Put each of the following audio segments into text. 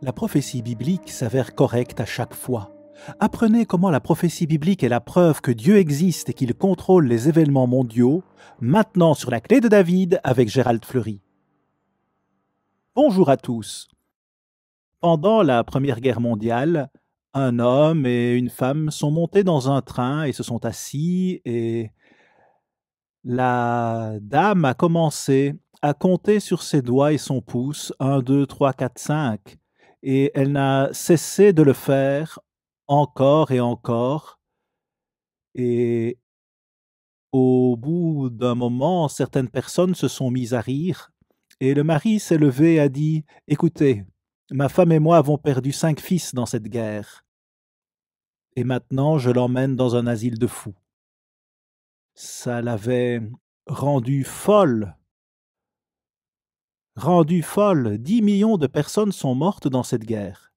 La prophétie biblique s'avère correcte à chaque fois. Apprenez comment la prophétie biblique est la preuve que Dieu existe et qu'il contrôle les événements mondiaux, maintenant sur la clé de David avec Gérald Fleury. Bonjour à tous. Pendant la Première Guerre mondiale, un homme et une femme sont montés dans un train et se sont assis et la dame a commencé à compter sur ses doigts et son pouce, 1, 2, 3, 4, 5, et elle n'a cessé de le faire encore et encore. Et au bout d'un moment, certaines personnes se sont mises à rire, et le mari s'est levé et a dit « Écoutez, ma femme et moi avons perdu 5 fils dans cette guerre, et maintenant je l'emmène dans un asile de fous. » Ça l'avait rendue folle. 10 millions de personnes sont mortes dans cette guerre.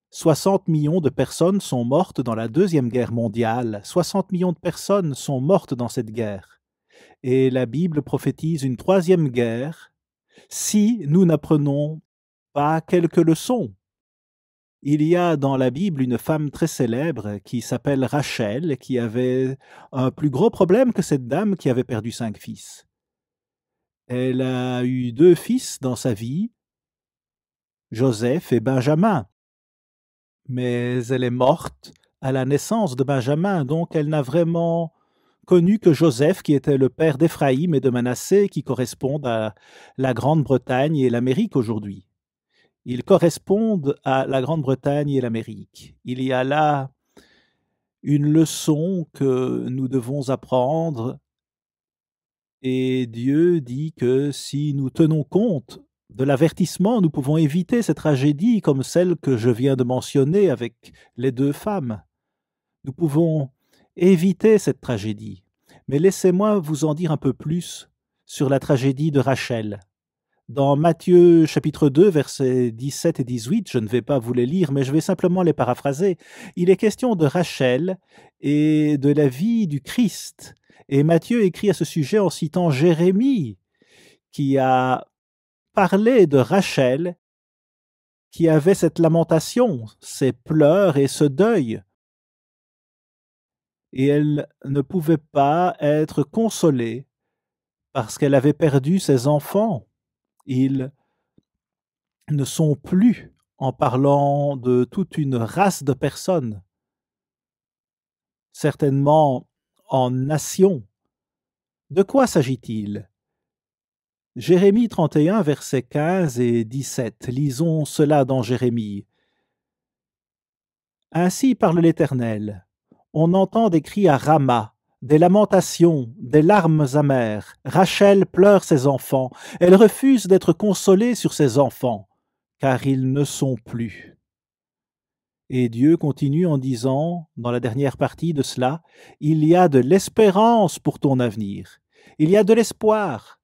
60 millions de personnes sont mortes dans la Deuxième Guerre mondiale. 60 millions de personnes sont mortes dans cette guerre. Et la Bible prophétise une troisième guerre si nous n'apprenons pas quelques leçons. Il y a dans la Bible une femme très célèbre qui s'appelle Rachel, qui avait un plus gros problème que cette dame qui avait perdu 5 fils. Elle a eu 2 fils dans sa vie, Joseph et Benjamin. Mais elle est morte à la naissance de Benjamin, donc elle n'a vraiment connu que Joseph, qui était le père d'Éphraïm et de Manassé, qui correspondent à la Grande-Bretagne et l'Amérique aujourd'hui. Ils correspondent à la Grande-Bretagne et l'Amérique. Il y a là une leçon que nous devons apprendre, et Dieu dit que si nous tenons compte de l'avertissement, nous pouvons éviter ces tragédies comme celle que je viens de mentionner avec les 2 femmes. Nous pouvons éviter cette tragédie. Mais laissez-moi vous en dire un peu plus sur la tragédie de Rachel. Dans Matthieu chapitre 2, versets 17 et 18, je ne vais pas vous les lire, mais je vais simplement les paraphraser. Il est question de Rachel et de la vie du Christ. Et Matthieu écrit à ce sujet en citant Jérémie, qui a parlé de Rachel, qui avait cette lamentation, ces pleurs et ce deuil. Et elle ne pouvait pas être consolée parce qu'elle avait perdu ses enfants. Ils ne sont plus, en parlant de toute une race de personnes, certainement en nation. De quoi s'agit-il? Jérémie 31, versets 15 et 17. Lisons cela dans Jérémie. Ainsi parle l'Éternel. On entend des cris à Rama, des lamentations, des larmes amères. Rachel pleure ses enfants. Elle refuse d'être consolée sur ses enfants, car ils ne sont plus. Et Dieu continue en disant, dans la dernière partie de cela, il y a de l'espérance pour ton avenir. Il y a de l'espoir.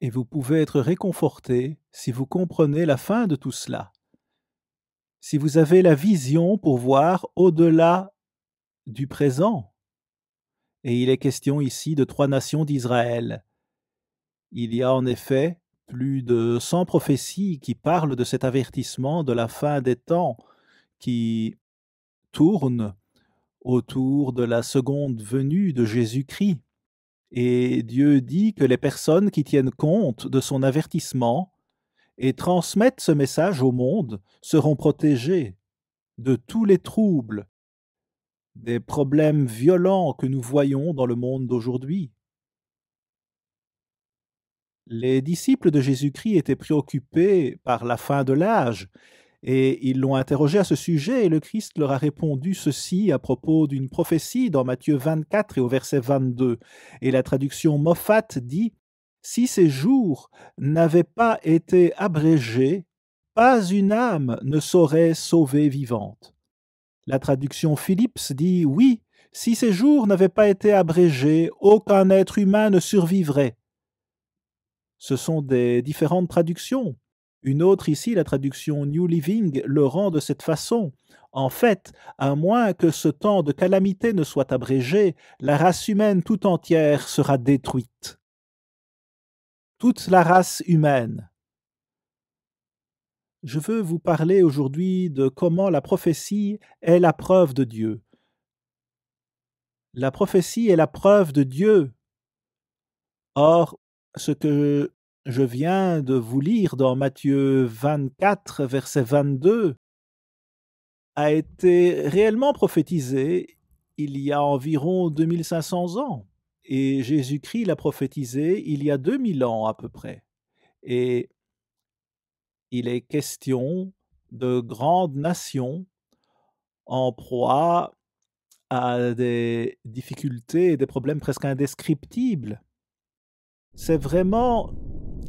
Et vous pouvez être réconforté si vous comprenez la fin de tout cela. Si vous avez la vision pour voir au-delà du présent. Et il est question ici de 3 nations d'Israël. Il y a en effet plus de 100 prophéties qui parlent de cet avertissement de la fin des temps qui tournent autour de la seconde venue de Jésus-Christ. Et Dieu dit que les personnes qui tiennent compte de son avertissement et transmettent ce message au monde seront protégées de tous les troubles, des problèmes violents que nous voyons dans le monde d'aujourd'hui. Les disciples de Jésus-Christ étaient préoccupés par la fin de l'âge et ils l'ont interrogé à ce sujet et le Christ leur a répondu ceci à propos d'une prophétie dans Matthieu 24 et au verset 22. Et la traduction Moffat dit « Si ces jours n'avaient pas été abrégés, pas une âme ne saurait sauver vivante. » La traduction Phillips dit « Oui, si ces jours n'avaient pas été abrégés, aucun être humain ne survivrait. » Ce sont des différentes traductions. Une autre ici, la traduction New Living, le rend de cette façon. En fait, à moins que ce temps de calamité ne soit abrégé, la race humaine tout entière sera détruite. Toute la race humaine. Je veux vous parler aujourd'hui de comment la prophétie est la preuve de Dieu. La prophétie est la preuve de Dieu. Or, ce que je viens de vous lire dans Matthieu 24, verset 22, a été réellement prophétisé il y a environ 2500 ans. Et Jésus-Christ l'a prophétisé il y a 2000 ans à peu près. Et il est question de grandes nations en proie à des difficultés et des problèmes presque indescriptibles. C'est vraiment,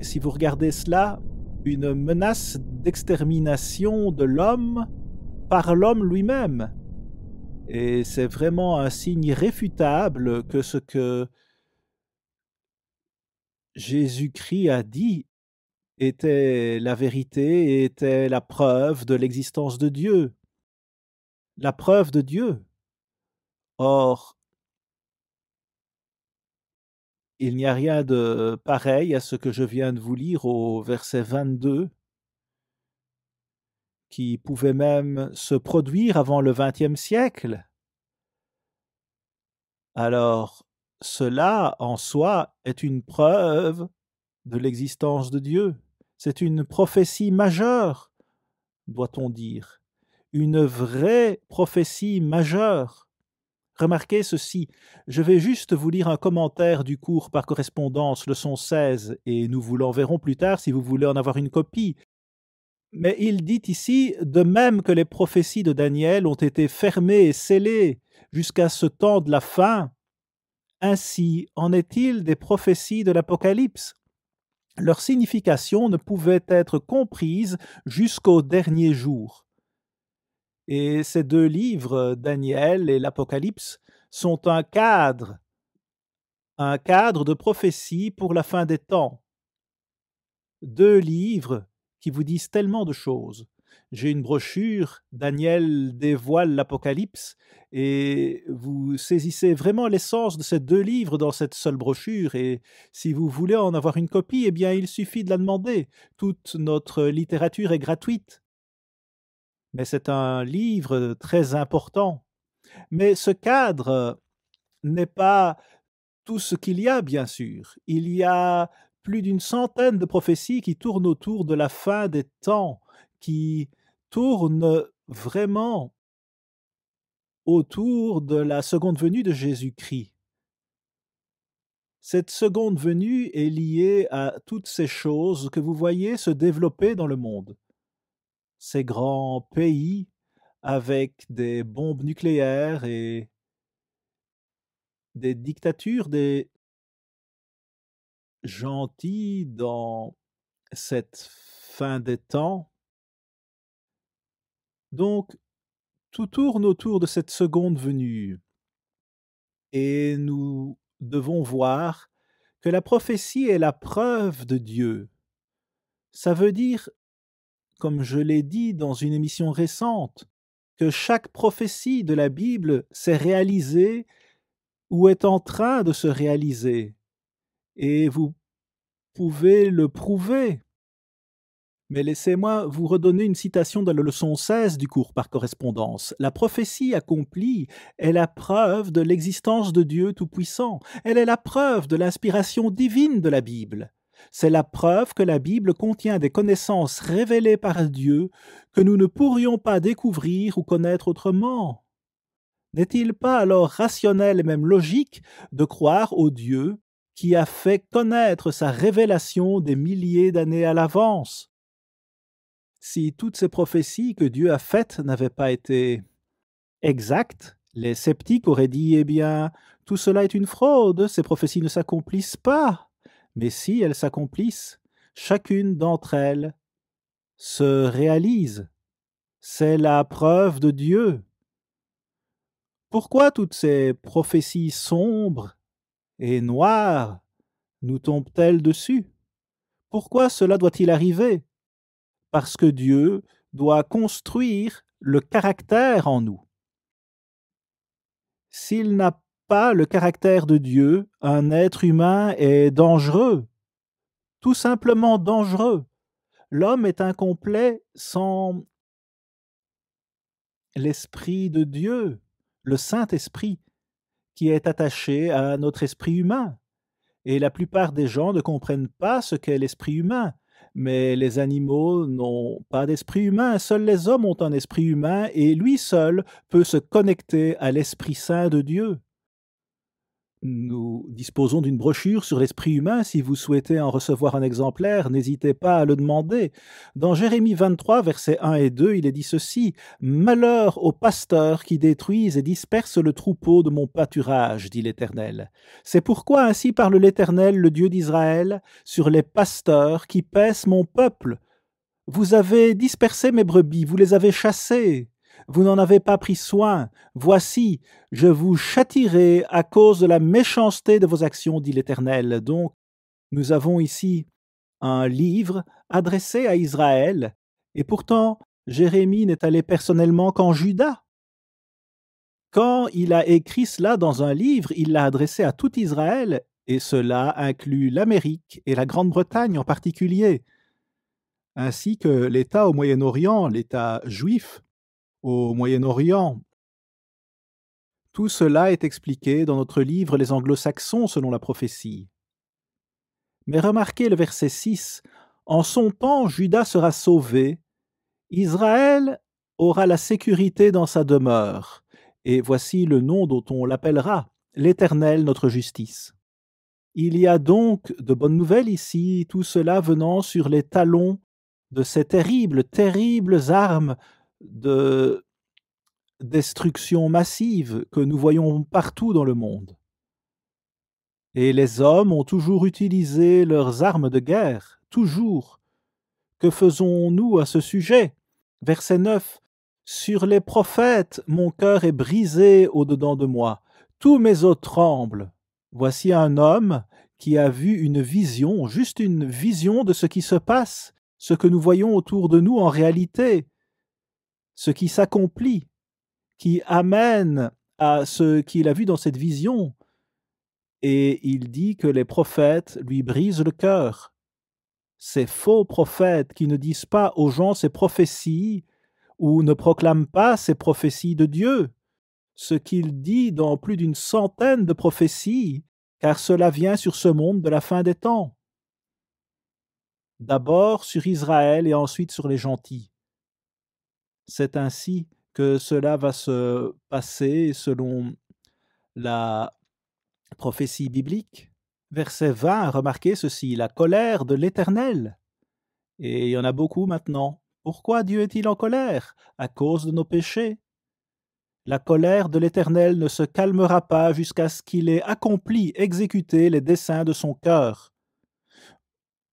si vous regardez cela, une menace d'extermination de l'homme par l'homme lui-même. Et c'est vraiment un signe irréfutable que ce que Jésus-Christ a dit était la vérité et était la preuve de l'existence de Dieu. La preuve de Dieu. Or, il n'y a rien de pareil à ce que je viens de vous lire au verset 22, qui pouvait même se produire avant le XXe siècle. Alors, cela en soi est une preuve de l'existence de Dieu. C'est une prophétie majeure, doit-on dire. Une vraie prophétie majeure. Remarquez ceci, je vais juste vous lire un commentaire du cours par correspondance, leçon 16, et nous vous l'enverrons plus tard si vous voulez en avoir une copie. Mais il dit ici, de même que les prophéties de Daniel ont été fermées et scellées jusqu'à ce temps de la fin, ainsi en est-il des prophéties de l'Apocalypse. Leur signification ne pouvait être comprise jusqu'au dernier jour. Et ces deux livres, Daniel et l'Apocalypse, sont un cadre de prophétie pour la fin des temps. Deux livres qui vous disent tellement de choses. J'ai une brochure, Daniel dévoile l'Apocalypse, et vous saisissez vraiment l'essence de ces deux livres dans cette seule brochure, et si vous voulez en avoir une copie, eh bien il suffit de la demander. Toute notre littérature est gratuite. Mais c'est un livre très important. Mais ce cadre n'est pas tout ce qu'il y a, bien sûr. Il y a plus d'une centaine de prophéties qui tournent autour de la fin des temps, qui tournent vraiment autour de la seconde venue de Jésus-Christ. Cette seconde venue est liée à toutes ces choses que vous voyez se développer dans le monde. Ces grands pays avec des bombes nucléaires et des dictatures, des gentils dans cette fin des temps. Donc, tout tourne autour de cette seconde venue. Et nous devons voir que la prophétie est la preuve de Dieu. Ça veut dire, comme je l'ai dit dans une émission récente, que chaque prophétie de la Bible s'est réalisée ou est en train de se réaliser. Et vous pouvez le prouver. Mais laissez-moi vous redonner une citation de la leçon 16 du cours par correspondance. La prophétie accomplie est la preuve de l'existence de Dieu Tout-Puissant. Elle est la preuve de l'inspiration divine de la Bible. C'est la preuve que la Bible contient des connaissances révélées par Dieu que nous ne pourrions pas découvrir ou connaître autrement. N'est-il pas alors rationnel et même logique de croire au Dieu qui a fait connaître sa révélation des milliers d'années à l'avance? Si toutes ces prophéties que Dieu a faites n'avaient pas été exactes, les sceptiques auraient dit, eh bien, tout cela est une fraude, ces prophéties ne s'accomplissent pas. Mais si elles s'accomplissent, chacune d'entre elles se réalise. C'est la preuve de Dieu. Pourquoi toutes ces prophéties sombres et noires nous tombent-elles dessus? Pourquoi cela doit-il arriver? Parce que Dieu doit construire le caractère en nous. S'il n'a pas le caractère de Dieu, un être humain est dangereux, tout simplement dangereux. L'homme est incomplet sans l'Esprit de Dieu, le Saint-Esprit, qui est attaché à notre esprit humain. Et la plupart des gens ne comprennent pas ce qu'est l'esprit humain. Mais les animaux n'ont pas d'esprit humain, seuls les hommes ont un esprit humain et lui seul peut se connecter à l'Esprit Saint de Dieu. Nous disposons d'une brochure sur l'esprit humain. Si vous souhaitez en recevoir un exemplaire, n'hésitez pas à le demander. Dans Jérémie 23, versets 1 et 2, il est dit ceci: « Malheur aux pasteurs qui détruisent et dispersent le troupeau de mon pâturage, dit l'Éternel. C'est pourquoi ainsi parle l'Éternel, le Dieu d'Israël, sur les pasteurs qui paissent mon peuple. Vous avez dispersé mes brebis, vous les avez chassées. Vous n'en avez pas pris soin. Voici, je vous châtierai à cause de la méchanceté de vos actions, dit l'Éternel. » Donc, nous avons ici un livre adressé à Israël, et pourtant, Jérémie n'est allé personnellement qu'en Juda. Quand il a écrit cela dans un livre, il l'a adressé à tout Israël, et cela inclut l'Amérique et la Grande-Bretagne en particulier, ainsi que l'État au Moyen-Orient, l'État juif au Moyen-Orient. Tout cela est expliqué dans notre livre Les Anglo-Saxons selon la prophétie. Mais remarquez le verset 6. « En son temps, Juda sera sauvé, Israël aura la sécurité dans sa demeure. Et voici le nom dont on l'appellera, l'Éternel notre justice. » Il y a donc de bonnes nouvelles ici, tout cela venant sur les talons de ces terribles armes de destruction massive que nous voyons partout dans le monde. Et les hommes ont toujours utilisé leurs armes de guerre, toujours. Que faisons-nous à ce sujet? Verset 9. « Sur les prophètes, mon cœur est brisé au-dedans de moi, tous mes os tremblent. » Voici un homme qui a vu une vision, juste une vision de ce qui se passe, ce que nous voyons autour de nous en réalité, ce qui s'accomplit, qui amène à ce qu'il a vu dans cette vision. Et il dit que les prophètes lui brisent le cœur. Ces faux prophètes qui ne disent pas aux gens ces prophéties ou ne proclament pas ces prophéties de Dieu, ce qu'il dit dans plus d'une centaine de prophéties, car cela vient sur ce monde de la fin des temps. D'abord sur Israël et ensuite sur les gentils. C'est ainsi que cela va se passer selon la prophétie biblique. Verset 20, remarquez ceci: « La colère de l'Éternel. » Et il y en a beaucoup maintenant. Pourquoi Dieu est-il en colère? À cause de nos péchés. La colère de l'Éternel ne se calmera pas jusqu'à ce qu'il ait accompli, exécuté les desseins de son cœur.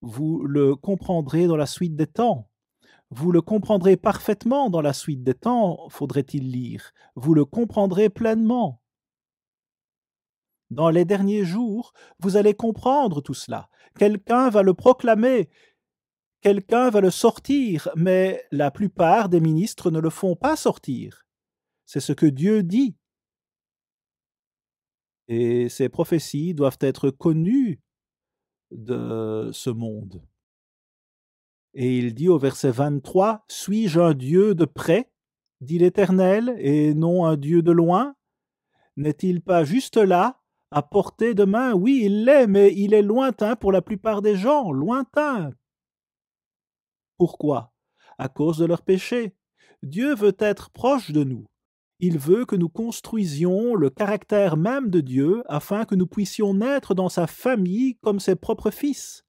Vous le comprendrez dans la suite des temps. Vous le comprendrez parfaitement dans la suite des temps, faudrait-il lire. Vous le comprendrez pleinement. Dans les derniers jours, vous allez comprendre tout cela. Quelqu'un va le proclamer, quelqu'un va le sortir, mais la plupart des ministres ne le font pas sortir. C'est ce que Dieu dit. Et ces prophéties doivent être connues de ce monde. Et il dit au verset 23, « Suis-je un Dieu de près, dit l'Éternel, et non un Dieu de loin? N'est-il pas juste là, à portée de main? Oui, il l'est, mais il est lointain pour la plupart des gens, lointain. Pourquoi? À cause de leurs péchés. Dieu veut être proche de nous. Il veut que nous construisions le caractère même de Dieu afin que nous puissions naître dans sa famille comme ses propres fils.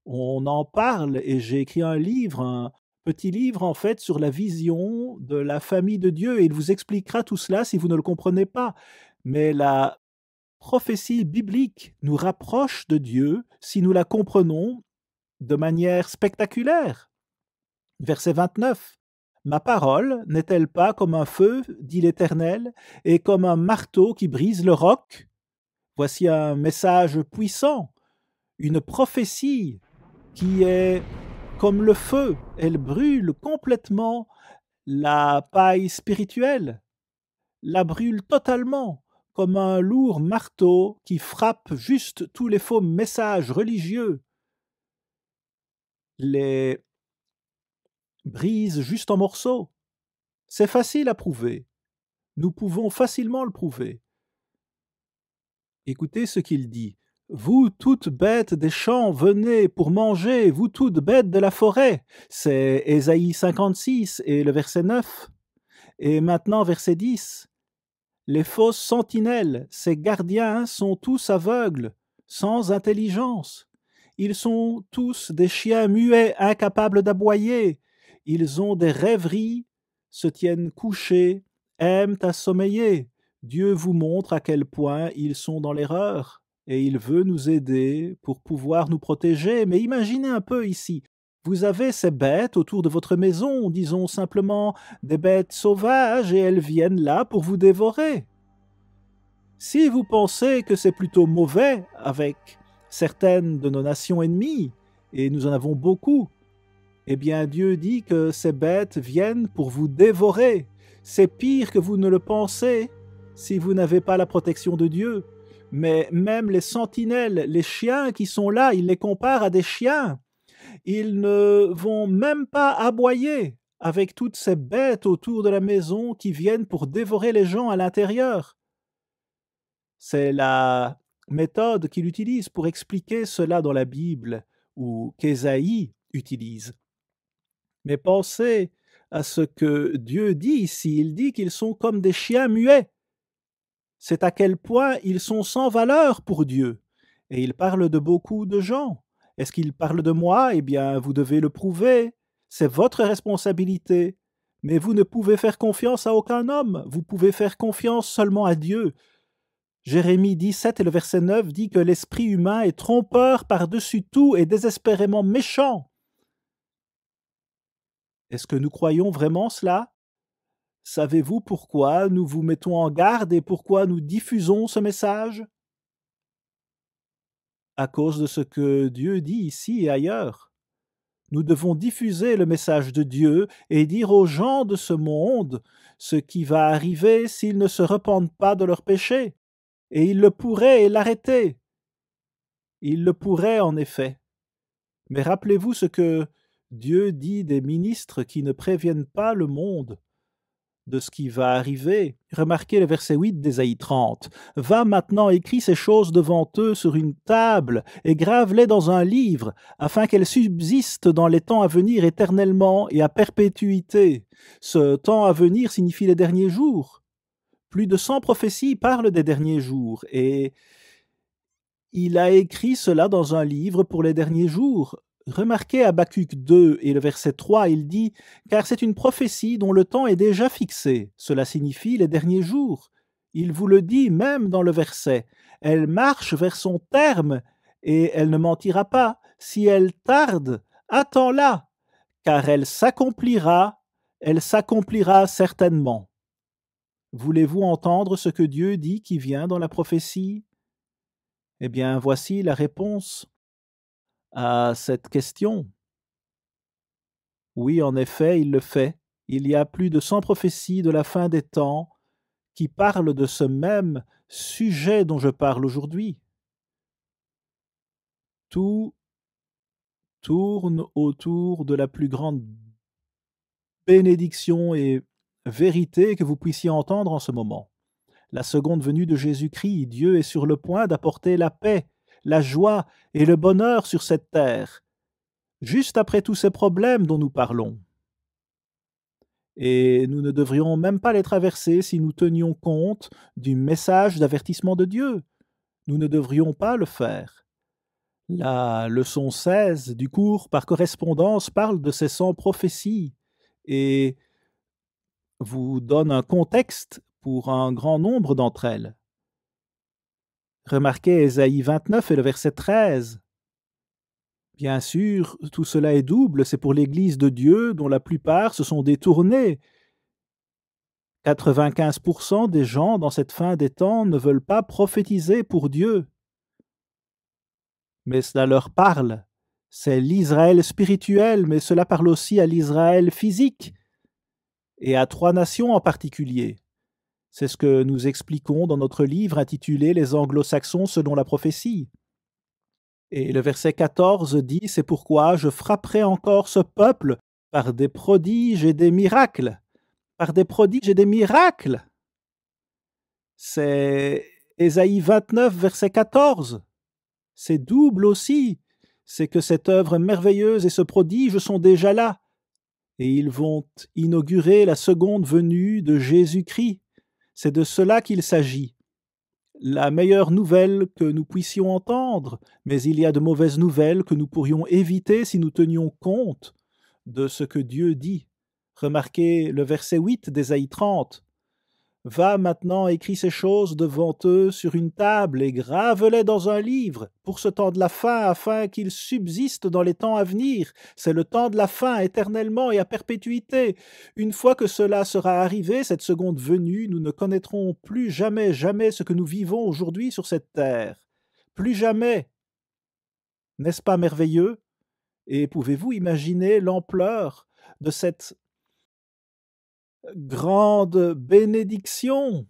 On en parle et j'ai écrit un livre, un petit livre en fait sur la vision de la famille de Dieu et il vous expliquera tout cela si vous ne le comprenez pas. Mais la prophétie biblique nous rapproche de Dieu si nous la comprenons de manière spectaculaire. Verset 29. « Ma parole n'est-elle pas comme un feu, dit l'Éternel, et comme un marteau qui brise le roc? » Voici un message puissant, une prophétie qui est comme le feu. Elle brûle complètement la paille spirituelle, la brûle totalement, comme un lourd marteau qui frappe juste tous les faux messages religieux. les brise juste en morceaux. C'est facile à prouver. Nous pouvons facilement le prouver. Écoutez ce qu'il dit. Vous toutes bêtes des champs, venez pour manger, vous toutes bêtes de la forêt. C'est Ésaïe 56 et le verset 9. Et maintenant verset 10. Les fausses sentinelles, ces gardiens sont tous aveugles, sans intelligence. Ils sont tous des chiens muets, incapables d'aboyer. Ils ont des rêveries, se tiennent couchés, aiment à sommeiller. Dieu vous montre à quel point ils sont dans l'erreur et il veut nous aider pour pouvoir nous protéger. Mais imaginez un peu ici. Vous avez ces bêtes autour de votre maison, disons simplement des bêtes sauvages, et elles viennent là pour vous dévorer. Si vous pensez que c'est plutôt mauvais avec certaines de nos nations ennemies, et nous en avons beaucoup, eh bien Dieu dit que ces bêtes viennent pour vous dévorer. C'est pire que vous ne le pensez si vous n'avez pas la protection de Dieu. Mais même les sentinelles, les chiens qui sont là, il les compare à des chiens. Ils ne vont même pas aboyer avec toutes ces bêtes autour de la maison qui viennent pour dévorer les gens à l'intérieur. C'est la méthode qu'il utilise pour expliquer cela dans la Bible ou qu'Ésaïe utilise. Mais pensez à ce que Dieu dit ici. Il dit qu'ils sont comme des chiens muets. C'est à quel point ils sont sans valeur pour Dieu. Et il parle de beaucoup de gens. Est-ce qu'il parle de moi? Eh bien, vous devez le prouver. C'est votre responsabilité. Mais vous ne pouvez faire confiance à aucun homme. Vous pouvez faire confiance seulement à Dieu. Jérémie 17 et le verset 9 dit que l'esprit humain est trompeur par-dessus tout et désespérément méchant. Est-ce que nous croyons vraiment cela? Savez-vous pourquoi nous vous mettons en garde et pourquoi nous diffusons ce message? À cause de ce que Dieu dit ici et ailleurs. Nous devons diffuser le message de Dieu et dire aux gens de ce monde ce qui va arriver s'ils ne se repentent pas de leurs péchés. Et ils le pourraient l'arrêter. Ils le pourraient en effet. Mais rappelez-vous ce que Dieu dit des ministres qui ne préviennent pas le monde de ce qui va arriver. Remarquez le verset 8 d'Ésaïe 30. Va maintenant, écris ces choses devant eux sur une table et grave-les dans un livre, afin qu'elles subsistent dans les temps à venir éternellement et à perpétuité. Ce temps à venir signifie les derniers jours. Plus de 100 prophéties parlent des derniers jours et il a écrit cela dans un livre pour les derniers jours. Remarquez Habakkuk 2 et le verset 3, il dit « Car c'est une prophétie dont le temps est déjà fixé. Cela signifie les derniers jours. » Il vous le dit même dans le verset. Elle marche vers son terme et elle ne mentira pas. Si elle tarde, attends-la, car elle s'accomplira certainement. Voulez-vous entendre ce que Dieu dit qui vient dans la prophétie? Eh bien, voici la réponse à cette question. Oui, en effet, il le fait. Il y a plus de 100 prophéties de la fin des temps qui parlent de ce même sujet dont je parle aujourd'hui. Tout tourne autour de la plus grande bénédiction et vérité que vous puissiez entendre en ce moment. La seconde venue de Jésus-Christ, Dieu est sur le point d'apporter la paix, la joie et le bonheur sur cette terre, juste après tous ces problèmes dont nous parlons. Et nous ne devrions même pas les traverser si nous tenions compte du message d'avertissement de Dieu. Nous ne devrions pas le faire. La leçon 16 du cours par correspondance parle de ces 100 prophéties et vous donne un contexte pour un grand nombre d'entre elles. Remarquez Ésaïe 29 et le verset 13. Bien sûr, tout cela est double, c'est pour l'Église de Dieu dont la plupart se sont détournés. 95% des gens dans cette fin des temps ne veulent pas prophétiser pour Dieu. Mais cela leur parle. C'est l'Israël spirituel, mais cela parle aussi à l'Israël physique et à 3 nations en particulier. C'est ce que nous expliquons dans notre livre intitulé Les Anglo-Saxons selon la prophétie. Et le verset 14 dit: «C'est pourquoi je frapperai encore ce peuple par des prodiges et des miracles». Par des prodiges et des miracles. C'est Ésaïe 29, verset 14. C'est double aussi. C'est que cette œuvre merveilleuse et ce prodige sont déjà là. Et ils vont inaugurer la seconde venue de Jésus-Christ. C'est de cela qu'il s'agit. La meilleure nouvelle que nous puissions entendre, mais il y a de mauvaises nouvelles que nous pourrions éviter si nous tenions compte de ce que Dieu dit. Remarquez le verset 8 d'Ésaïe 30. Va maintenant, écris ces choses devant eux sur une table et grave-les dans un livre pour ce temps de la fin, afin qu'ils subsistent dans les temps à venir. C'est le temps de la fin, éternellement et à perpétuité. Une fois que cela sera arrivé, cette seconde venue, nous ne connaîtrons plus jamais, jamais ce que nous vivons aujourd'hui sur cette terre. Plus jamais. N'est-ce pas merveilleux? Et pouvez-vous imaginer l'ampleur de cette grande bénédiction?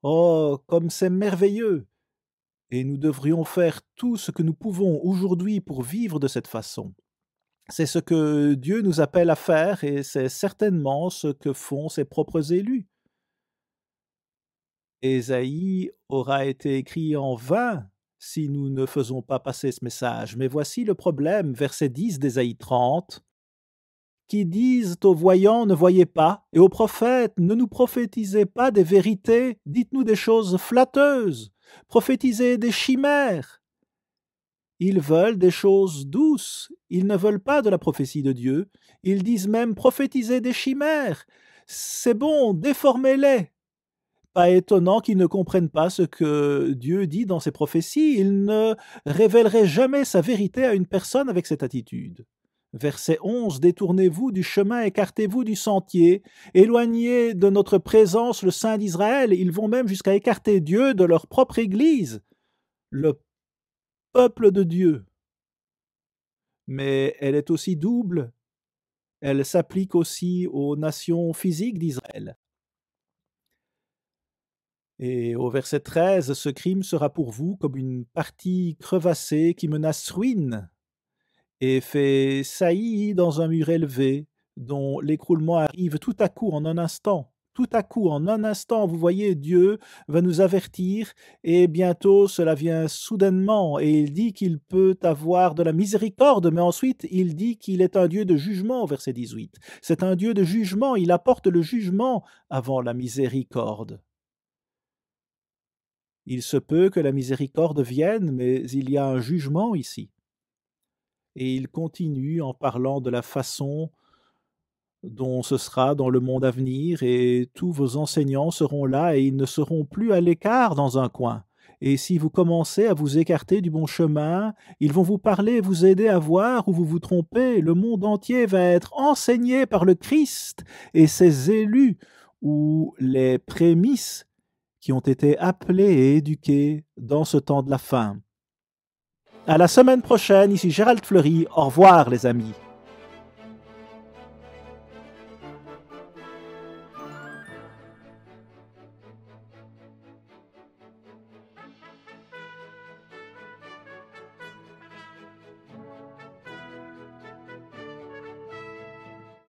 Oh, comme c'est merveilleux! Et nous devrions faire tout ce que nous pouvons aujourd'hui pour vivre de cette façon. C'est ce que Dieu nous appelle à faire et c'est certainement ce que font ses propres élus. Ésaïe aura été écrit en vain si nous ne faisons pas passer ce message. Mais voici le problème, verset 10 d'Ésaïe 30. Qui disent aux voyants, ne voyez pas, et aux prophètes, ne nous prophétisez pas des vérités, dites-nous des choses flatteuses, prophétisez des chimères. Ils veulent des choses douces, ils ne veulent pas de la prophétie de Dieu, ils disent même prophétisez des chimères. C'est bon, déformez-les. Pas étonnant qu'ils ne comprennent pas ce que Dieu dit dans ses prophéties, il ne révélerait jamais sa vérité à une personne avec cette attitude. Verset 11, détournez-vous du chemin, écartez-vous du sentier, éloignez de notre présence le Saint d'Israël. Ils vont même jusqu'à écarter Dieu de leur propre Église, le peuple de Dieu. Mais elle est aussi double, elle s'applique aussi aux nations physiques d'Israël. Et au verset 13, ce crime sera pour vous comme une partie crevassée qui menace ruine et fait saillie dans un mur élevé, dont l'écroulement arrive tout à coup en un instant. Tout à coup, en un instant, vous voyez, Dieu va nous avertir et bientôt cela vient soudainement et il dit qu'il peut avoir de la miséricorde, mais ensuite il dit qu'il est un Dieu de jugement, au verset 18. C'est un Dieu de jugement, il apporte le jugement avant la miséricorde. Il se peut que la miséricorde vienne, mais il y a un jugement ici. Et il continue en parlant de la façon dont ce sera dans le monde à venir, et tous vos enseignants seront là, et ils ne seront plus à l'écart dans un coin. Et si vous commencez à vous écarter du bon chemin, ils vont vous parler et vous aider à voir où vous vous trompez. Le monde entier va être enseigné par le Christ et ses élus, ou les prémices qui ont été appelés et éduqués dans ce temps de la fin. À la semaine prochaine, ici Gérald Fleury. Au revoir les amis.